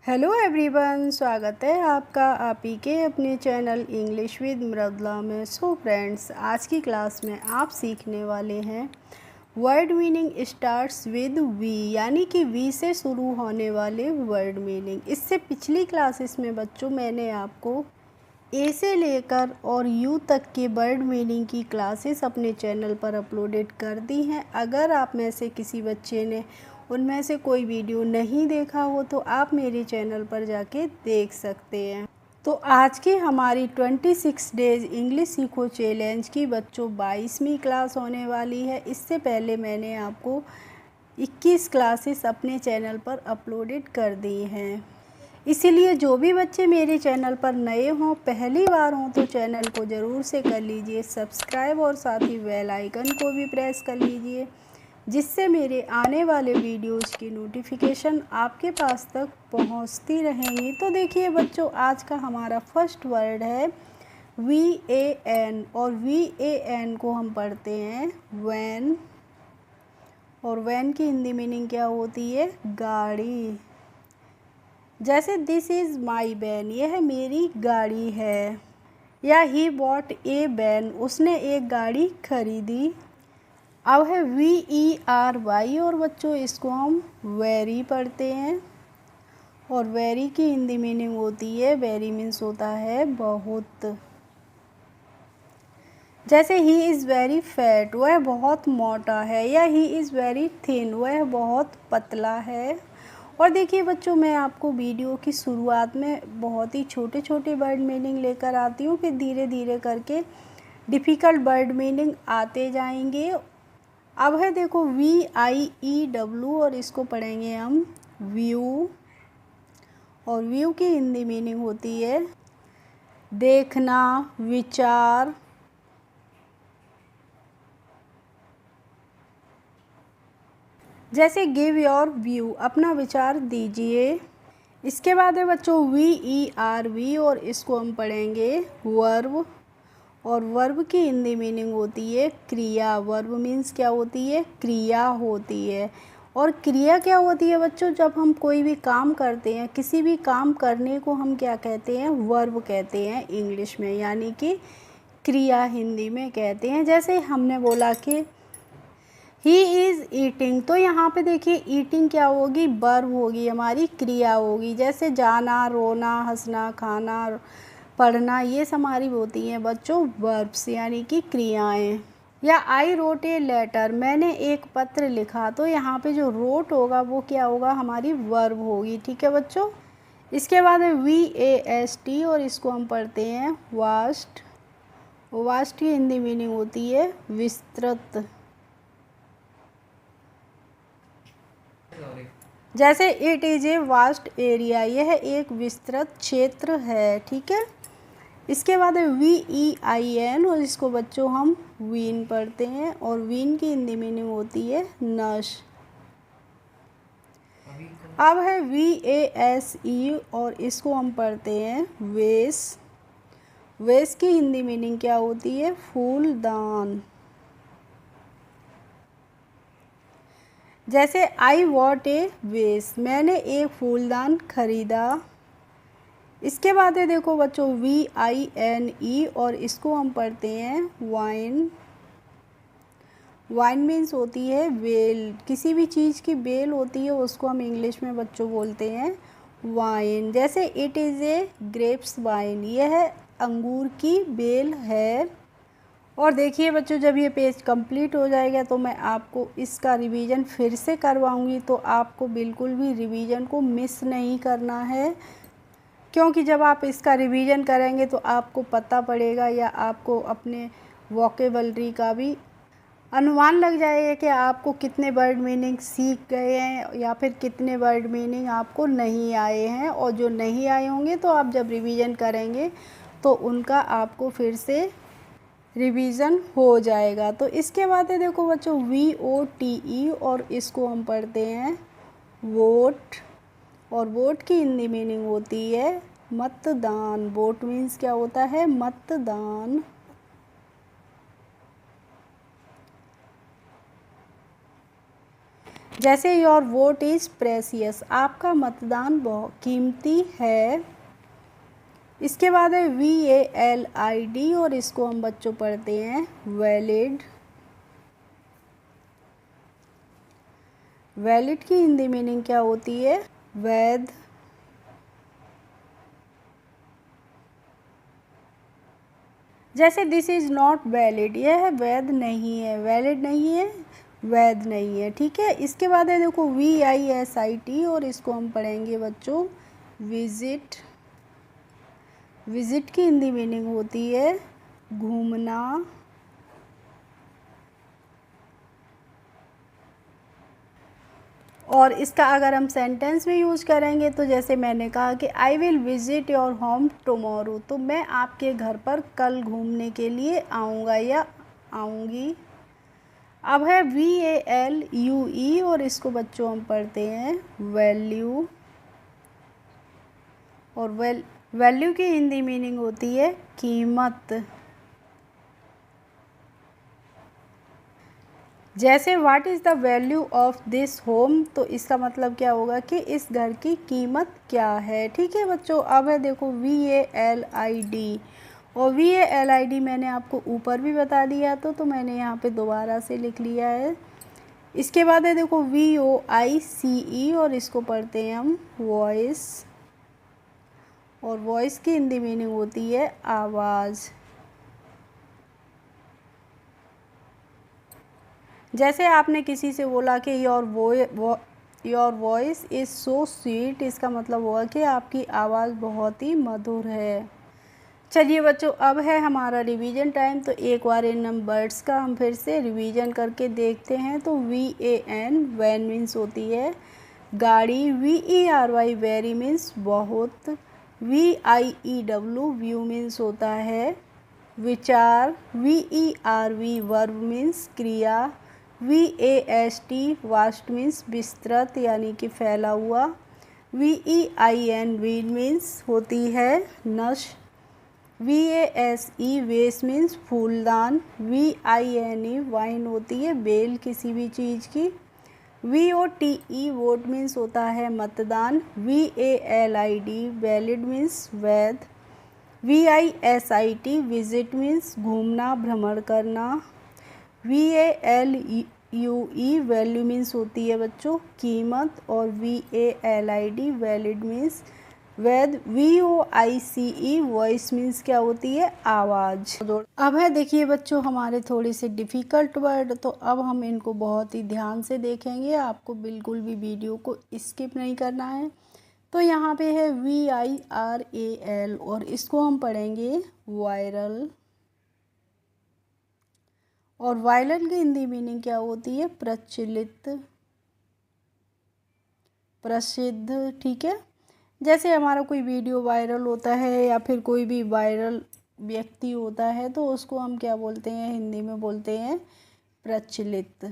Hello everyone, स्वागत है आपका आप ही के अपने चैनल इंग्लिश विद मृदुला में। सो फ्रेंड्स, आज की क्लास में आप सीखने वाले हैं word meaning starts with V, यानी कि वी से शुरू होने वाले वर्ड मीनिंग। इससे पिछली क्लासेस में बच्चों मैंने आपको ए से लेकर और यू तक के वर्ड मीनिंग की क्लासेस अपने चैनल पर अपलोडेड कर दी हैं। अगर आप में से किसी बच्चे ने उनमें से कोई वीडियो नहीं देखा हो तो आप मेरे चैनल पर जाके देख सकते हैं। तो आज की हमारी 26 डेज़ इंग्लिश सीखो चैलेंज की बच्चों 22वीं क्लास होने वाली है। इससे पहले मैंने आपको 21 क्लासेस अपने चैनल पर अपलोडेड कर दी हैं। इसीलिए जो भी बच्चे मेरे चैनल पर नए हों, पहली बार हों, तो चैनल को ज़रूर से कर लीजिए सब्सक्राइब और साथ ही बेल आइकन को भी प्रेस कर लीजिए, जिससे मेरे आने वाले वीडियोस की नोटिफिकेशन आपके पास तक पहुंचती रहेंगी। तो देखिए बच्चों, आज का हमारा फर्स्ट वर्ड है VAN, और VAN को हम पढ़ते हैं वैन, और वैन की हिंदी मीनिंग क्या होती है? गाड़ी। जैसे दिस इज़ माई वैन, यह मेरी गाड़ी है, या ही बॉट ए वैन, उसने एक गाड़ी खरीदी। अब है VERY, और बच्चों इसको हम वेरी पढ़ते हैं, और वेरी की हिंदी मीनिंग होती है, वेरी मीन्स होता है बहुत। जैसे ही इज़ वेरी फैट, वह बहुत मोटा है, या ही इज़ वेरी थिन, वह बहुत पतला है। और देखिए बच्चों, मैं आपको वीडियो की शुरुआत में बहुत ही छोटे छोटे वर्ड मीनिंग लेकर आती हूँ, फिर धीरे धीरे करके डिफ़िकल्ट वर्ड मीनिंग आते जाएंगे। अब है देखो VIEW, और इसको पढ़ेंगे हम व्यू, और व्यू की हिंदी मीनिंग होती है देखना, विचार। जैसे गिव योर व्यू, अपना विचार दीजिए। इसके बाद है बच्चों VERB, और इसको हम पढ़ेंगे वर्ब, और वर्ब की हिंदी मीनिंग होती है क्रिया। वर्ब मीन्स क्या होती है? क्रिया होती है। और क्रिया क्या होती है बच्चों? जब हम कोई भी काम करते हैं, किसी भी काम करने को हम क्या कहते हैं? वर्ब कहते हैं इंग्लिश में, यानी कि क्रिया हिंदी में कहते हैं। जैसे हमने बोला कि ही इज़ ईटिंग, तो यहाँ पे देखिए ईटिंग क्या होगी? वर्ब होगी, हमारी क्रिया होगी। जैसे जाना, रोना, हंसना, खाना, पढ़ना, ये सब हमारी होती हैं बच्चों वर्ब्स, यानी कि क्रियाएं। या आई रोट ए लेटर, मैंने एक पत्र लिखा, तो यहाँ पे जो रोट होगा वो क्या होगा? हमारी वर्ब होगी। ठीक है बच्चों। इसके बाद है VAST, और इसको हम पढ़ते हैं वास्ट। वास्ट की हिंदी मीनिंग होती है विस्तृत। जैसे it is a vast area, यह एक विस्तृत क्षेत्र है। ठीक है। इसके बाद है VEIN, और इसको बच्चों हम वीन पढ़ते हैं, और वीन की हिंदी मीनिंग होती है नश। अब है VASE, और इसको हम पढ़ते हैं वेस। वेस की हिंदी मीनिंग क्या होती है? फूलदान। जैसे आई वॉट ए वेस, मैंने एक फूलदान खरीदा। इसके बाद है देखो बच्चों VINE, और इसको हम पढ़ते हैं वाइन। वाइन मीन्स होती है बेल, किसी भी चीज़ की बेल होती है उसको हम इंग्लिश में बच्चों बोलते हैं वाइन। जैसे it is a grapes wine, यह अंगूर की बेल है। और देखिए बच्चों, जब ये पेज कंप्लीट हो जाएगा तो मैं आपको इसका रिवीजन फिर से करवाऊंगी, तो आपको बिल्कुल भी रिवीजन को मिस नहीं करना है, क्योंकि जब आप इसका रिवीजन करेंगे तो आपको पता पड़ेगा, या आपको अपने वोकेबलरी का भी अनुमान लग जाएगा कि आपको कितने वर्ड मीनिंग सीख गए हैं, या फिर कितने वर्ड मीनिंग आपको नहीं आए हैं। और जो नहीं आए होंगे तो आप जब रिवीजन करेंगे तो उनका आपको फिर से रिवीजन हो जाएगा। तो इसके बाद है देखो बच्चों VOTE, और इसको हम पढ़ते हैं वोट, और वोट की हिंदी मीनिंग होती है मतदान। वोट मीन्स क्या होता है? मतदान। जैसे योर वोट इज़ प्रेसियस, आपका मतदान बहुत कीमती है। इसके बाद है VALID और इसको हम बच्चों पढ़ते हैं वैलिड। वैलिड की हिंदी मीनिंग क्या होती है? वैध। जैसे दिस इज़ नॉट वैलिड, यह वैध नहीं है, वैलिड नहीं है, वैध नहीं है, ठीक है। इसके बाद है देखो VISIT और इसको हम पढ़ेंगे बच्चों विजिट। विजिट की हिंदी मीनिंग होती है घूमना। और इसका अगर हम सेंटेंस में यूज करेंगे तो जैसे मैंने कहा कि I will visit your home tomorrow, तो मैं आपके घर पर कल घूमने के लिए आऊँगा या आऊँगी। अब है VALUE और इसको बच्चों हम पढ़ते हैं वैल्यू। और वैल्यू की हिंदी मीनिंग होती है कीमत। जैसे what is the value of this home, तो इसका मतलब क्या होगा कि इस घर की कीमत क्या है, ठीक है बच्चों। अब है देखो VALID और VALID मैंने आपको ऊपर भी बता दिया तो मैंने यहाँ पे दोबारा से लिख लिया है। इसके बाद है देखो VOICE और इसको पढ़ते हैं हम वॉइस। और वॉइस की हिंदी मीनिंग होती है आवाज़। जैसे आपने किसी से बोला कि your voice is so sweet, इसका मतलब हुआ कि आपकी आवाज़ बहुत ही मधुर है। चलिए बच्चों, अब है हमारा रिवीजन टाइम, तो एक बार इन नंबर्स का हम फिर से रिवीजन करके देखते हैं। तो VAN वैन मीन्स होती है गाड़ी। VERY वेरी मीन्स बहुत। VIEW व्यू मीन्स होता है विचार। VERV वर्ब मीन्स क्रिया। VAST वास्ट मीन्स विस्तृत यानी कि फैला हुआ। VEIN वीड मीन्स होती है नष्ट। VASE वेस मीन्स फूलदान। VINE वाइन होती है बेल किसी भी चीज़ की। VOTE वोट मीन्स होता है मतदान। VALID वैलिड मीन्स वैध। VISIT विजिट मीन्स घूमना भ्रमण करना। VALUE वैल्यू मीन्स होती है बच्चों कीमत। और VALID वैलिड मीन्स वैध। VOICE वॉइस मीन्स क्या होती है आवाज़। अब है देखिए बच्चों हमारे थोड़े से डिफ़िकल्ट वर्ड, तो अब हम इनको बहुत ही ध्यान से देखेंगे, आपको बिल्कुल भी वीडियो को स्किप नहीं करना है। तो यहाँ पे है VIRAL और इसको हम पढ़ेंगे वायरल। और वायरल की हिंदी मीनिंग क्या होती है प्रचलित, प्रसिद्ध, ठीक है। जैसे हमारा कोई वीडियो वायरल होता है या फिर कोई भी वायरल व्यक्ति होता है तो उसको हम क्या बोलते हैं, हिंदी में बोलते हैं प्रचलित।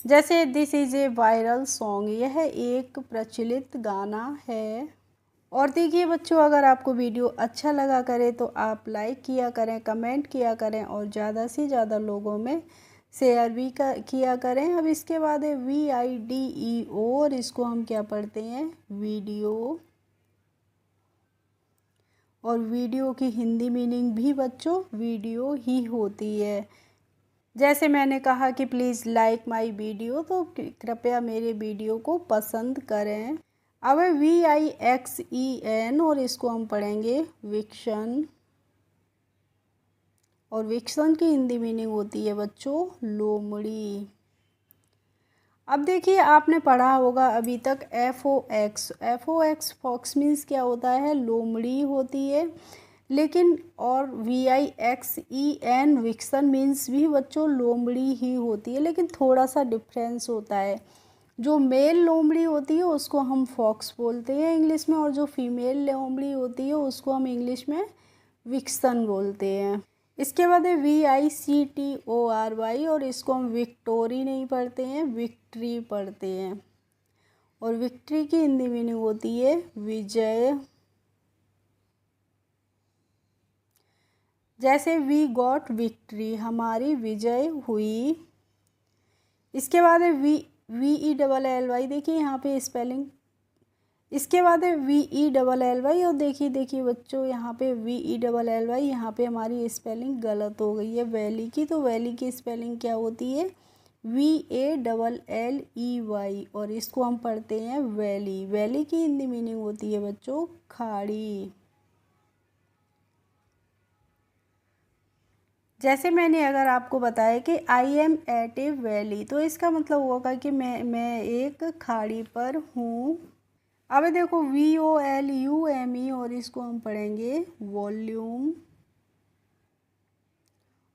जैसे this is a viral song, यह एक प्रचलित गाना है। और देखिए बच्चों अगर आपको वीडियो अच्छा लगा करे तो आप लाइक किया करें, कमेंट किया करें और ज़्यादा से ज़्यादा लोगों में शेयर भी किया करें। अब इसके बाद है VIDEO और इसको हम क्या पढ़ते हैं वीडियो। और वीडियो की हिंदी मीनिंग भी बच्चों वीडियो ही होती है। जैसे मैंने कहा कि प्लीज़ लाइक माय वीडियो, तो कृपया मेरे वीडियो को पसंद करें। अब है VIXEN और इसको हम पढ़ेंगे विक्शन। और विक्शन की हिंदी मीनिंग होती है बच्चों लोमड़ी। अब देखिए आपने पढ़ा होगा अभी तक FOX फॉक्स मीन्स क्या होता है लोमड़ी होती है, लेकिन और VIXEN विक्सन मीन्स भी बच्चों लोमड़ी ही होती है, लेकिन थोड़ा सा डिफरेंस होता है। जो मेल लोमड़ी होती है उसको हम फॉक्स बोलते हैं इंग्लिश में, और जो फीमेल लोमड़ी होती है उसको हम इंग्लिश में विक्सन बोलते हैं। इसके बाद है VICTORY और इसको हम विक्टोरी नहीं पढ़ते हैं विक्ट्री पढ़ते हैं। और विक्ट्री की हिंदी मीनिंग होती है विजय। जैसे वी गॉट विक्ट्री, हमारी विजय हुई। इसके बाद है VELLY, देखिए यहाँ पे स्पेलिंग। इसके बाद है VELLY, और देखिए बच्चों यहाँ पे VELLY, यहाँ पे हमारी स्पेलिंग गलत हो गई है वैली की। तो वैली की स्पेलिंग क्या होती है? VALLEY, और इसको हम पढ़ते हैं वैली। वैली की हिंदी मीनिंग होती है बच्चों खाड़ी। जैसे मैंने अगर आपको बताया कि I am at a valley, तो इसका मतलब होगा कि मैं एक खाड़ी पर हूँ। अब देखो VOLUME, और इसको हम पढ़ेंगे वॉल्यूम।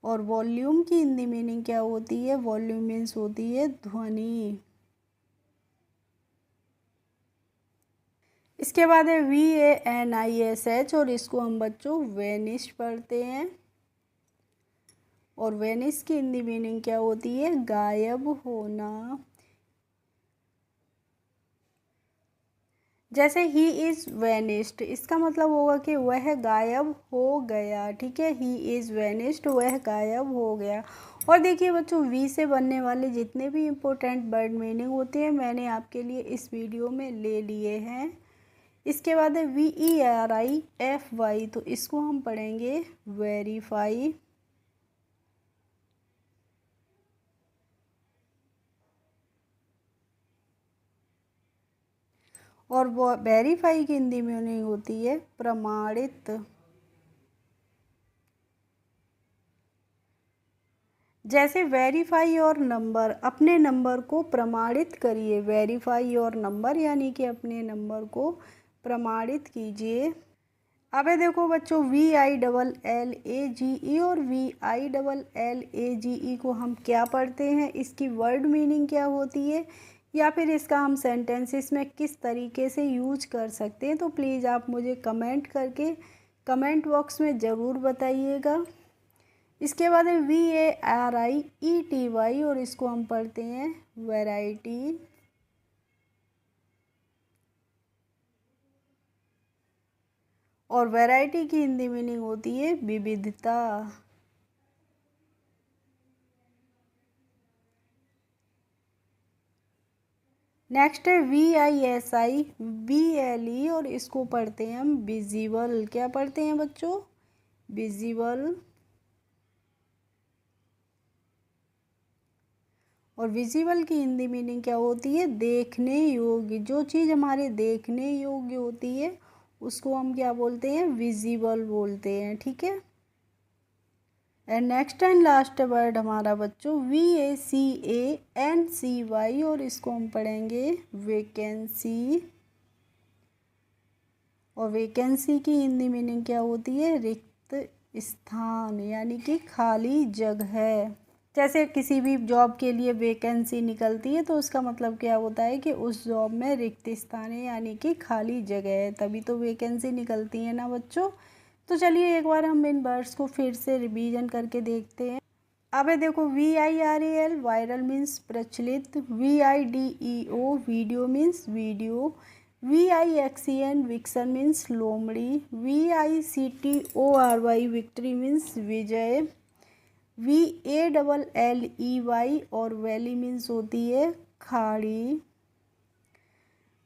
और वॉल्यूम की हिंदी मीनिंग क्या होती है? वॉल्यूम मीन्स होती है ध्वनि। इसके बाद है VANISH, और इसको हम बच्चों वेनिश पढ़ते हैं। और वेनिश की हिंदी मीनिंग क्या होती है? गायब होना। जैसे ही इज़ वेनिस्ड, इसका मतलब होगा कि वह गायब हो गया। ठीक है, ही इज़ वेनिस्ड, वह गायब हो गया। और देखिए बच्चों, वी से बनने वाले जितने भी इम्पोर्टेंट वर्ड मीनिंग होते हैं मैंने आपके लिए इस वीडियो में ले लिए हैं। इसके बाद है VERIFY, तो इसको हम पढ़ेंगे वेरीफाई। और वो वेरीफाई की हिंदी मीनिंग होती है प्रमाणित। जैसे वेरीफाई और नंबर, अपने नंबर को प्रमाणित करिए। वेरीफाई और नंबर यानी कि अपने नंबर को प्रमाणित कीजिए। अब है देखो बच्चों, VILLAGE और VILLAGE को हम क्या पढ़ते हैं? इसकी वर्ड मीनिंग क्या होती है, या फिर इसका हम सेंटेंसेस में किस तरीके से यूज कर सकते हैं? तो प्लीज़ आप मुझे कमेंट करके कमेंट बॉक्स में ज़रूर बताइएगा। इसके बाद है VARIETY, और इसको हम पढ़ते हैं वैरायटी। और वैरायटी की हिंदी मीनिंग होती है विविधता। नेक्स्ट है VISIBLE, और इसको पढ़ते हैं हम विजिबल। क्या पढ़ते हैं बच्चों? विजिबल। और विजिबल की हिंदी मीनिंग क्या होती है? देखने योग्य। जो चीज़ हमारे देखने योग्य होती है उसको हम क्या बोलते हैं? विजिबल बोलते हैं। ठीक है। And next and last word हमारा बच्चों VACANCY, और इसको हम पढ़ेंगे वैकेंसी। और वैकेंसी की हिंदी मीनिंग क्या होती है? रिक्त स्थान, यानी कि खाली जगह। जैसे किसी भी जॉब के लिए वैकेंसी निकलती है तो उसका मतलब क्या होता है कि उस जॉब में रिक्त स्थान है, यानी कि खाली जगह है, तभी तो वैकेंसी निकलती है ना बच्चों। तो चलिए एक बार हम इन वर्ड्स को फिर से रिवीजन करके देखते हैं। अब है देखो, VIRAL वायरल मीन्स प्रचलित। VIDEO video means video. VIXEN vixen means लोमड़ी। VICTORY विक्ट्री मीन्स विजय। VALLEY और वैली मीन्स होती है खाड़ी।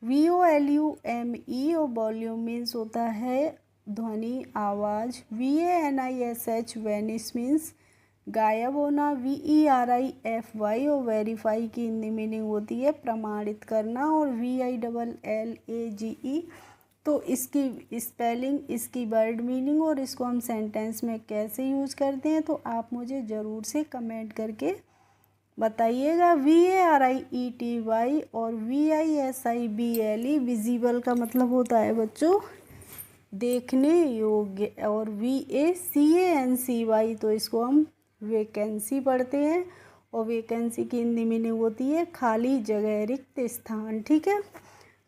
VOLUME और वॉल्यूम मीन्स होता है ध्वनि, आवाज़। VANISH वेनिश मीन्स गायब होना। VERIFY और वेरीफाई की हिंदी मीनिंग होती है प्रमाणित करना। और VILLAGE, तो इसकी स्पेलिंग, इसकी वर्ड मीनिंग और इसको हम सेंटेंस में कैसे यूज़ करते हैं तो आप मुझे ज़रूर से कमेंट करके बताइएगा। VARIETY और VISIBLE विजिबल का मतलब होता है बच्चों देखने योग्य। और VACANCY, तो इसको हम वैकेंसी पढ़ते हैं। और वैकेंसी की हिंदी मीनिंग होती है खाली जगह, रिक्त स्थान। ठीक है।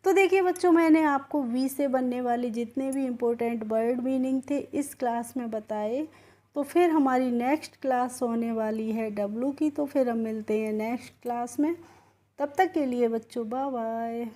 तो देखिए बच्चों, मैंने आपको वी से बनने वाले जितने भी इम्पोर्टेंट वर्ड मीनिंग थे इस क्लास में बताए। तो फिर हमारी नेक्स्ट क्लास होने वाली है डब्लू की, तो फिर हम मिलते हैं नेक्स्ट क्लास में। तब तक के लिए बच्चों बाय बाय।